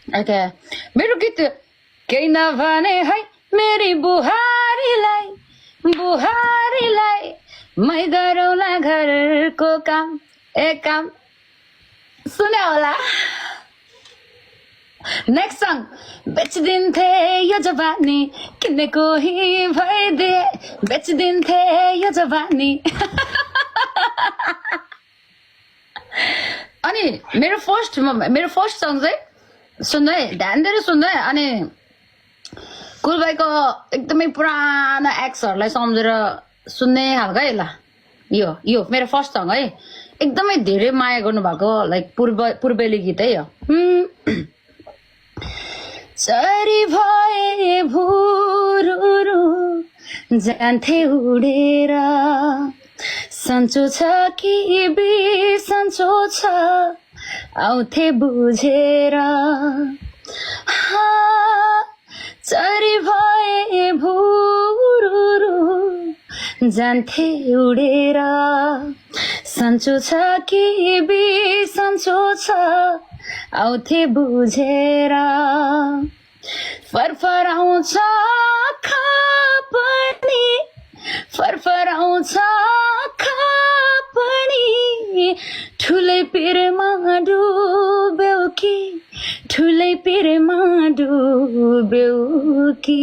okay मेरो गीत केही नभने है मेरी बुहारीलाई मै गरौँला घरको काम काम सुने होला नेक्स्ट सङ बेचिदिन्थे यो जवानी किन्ने कोही भइदिए बेचिदिन्थे यो जवानी अनि मेरो फर्स्ट सङ चाहिँ सुन्दै ध्यान दिएर सुन्दै अनि कुल भाइको एकदमै पुरानो एक्सहरूलाई सम्झेर सुन्ने खालको है ल यो मेरो फर्स्ट सङ है एकदमै धेरै माया गर्नुभएको लाइक पूर्वेली गीत है यो चरी भए भुरुरु जान्थे उडेर सन्चो छ कि बिसन्चो छ आउँथे बुझेर चरी भए भुरुरु जान्थे उडेर सन्चो छ कि बिसन्चो छ आउँथे बुझेर फरफराउँछ पनि ठुलै पिरमा डुब्यौ कि ठुलै पिरमा डुब्यौ कि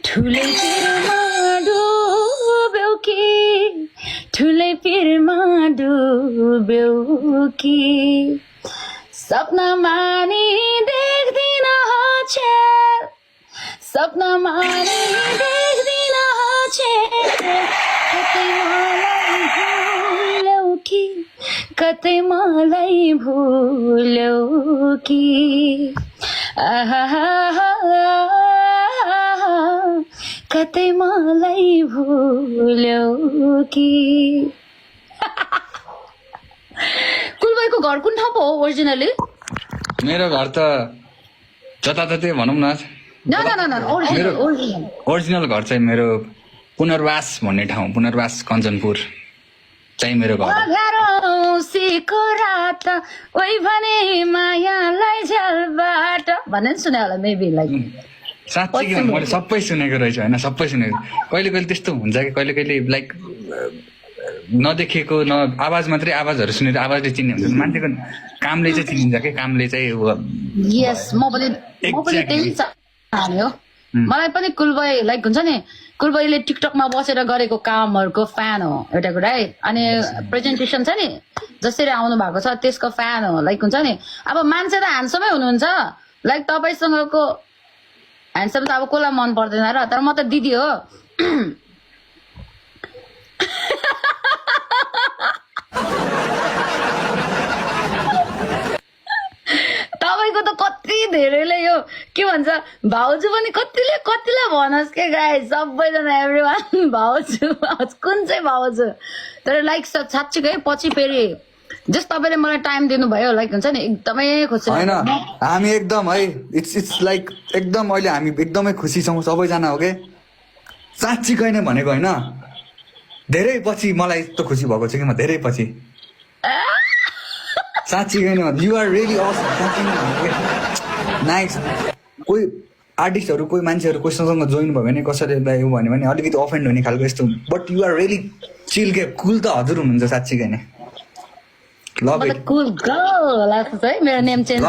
ठुलै पिरमा डुब्यौ कि ठुलै पिरमा डुब्यौ कि सपना मानी देख्दिन छेल सपना मानी देख्दिन छेल कतै मलाई भुल्यौ कि कतै मलाई भुल्यौ कि कुलबाईको घर कुन ठाउँ हो ओरिजिनली मेरो घर त जताततै भनौँ न ओरिजिनल घर चाहिँ मेरो पुनर्वास भन्ने ठाउँ पुनर्वास कञ्चनपुर चाहिँ मेरो घर औँसीको रात ओइ भने मायालाई झ्यालबाट भन्ने सुने होला मेबी लाइक साँच्चै कि मैले सबै सुनेको रहेछु होइन सबै सुनेको कहिले कहिले त्यस्तो हुन्छ कि कहिले कहिले लाइक नदेखेको आवाज मात्रै आवाजहरू सुनेर आवाजले चिन्ने हुन्छ मान्छेको कामले चाहिँ चिनिन्छ कि कामले चाहिँ यस म पनि त्यही चाहने हो मलाई पनि कुलबाई लाइक हुन्छ नि कुलबाईले टिकटकमा बसेर गरेको कामहरूको फ्यान हो एउटा कुरा है अनि प्रेजेन्टेसन छ नि जसरी आउनु भएको छ त्यसको फ्यान हो लाइक हुन्छ नि अब मान्छे त ह्यान्डसमै हुनुहुन्छ लाइक तपाईँसँगको ह्यान्डसम त अब कसलाई मन पर्दैन र तर म त दिदी हो तपाईँको त कति धेरैले यो के भन्छ भाउजू पनि कतिलाई भनोस् के गाई सबैजना एभ्रिवान भाउजू कुन चाहिँ भाउजू तर लाइक साँच्चीकै पछि फेरि जस्ट तपाईँले मलाई टाइम दिनुभयो लाइक हुन्छ नि एकदमै खुसी होइन हामी एकदम है इट्स लाइक एकदम अहिले हामी एकदमै खुसी छौँ सबैजना हो के साँच्चीकै नै भनेको होइन धेरै पछि मलाई यस्तो खुसी भएको छ कि म धेरै पछि साँच्चीकै नै यु आर रियली असम साँच्ची नै भनेको नाइस कोही आर्टिस्टहरू कोही मान्छेहरू कोहीसँग जोइन भयो भने कसैलाई यो भन्यो भने अलिकति अफेन्ड हुने खालको यस्तो बट यु आर रियली चिल के कुल त हजुर हुनुहुन्छ साँच्चीकै नै लभ इट कुल गर्ल है मेरो नेम चेन्ज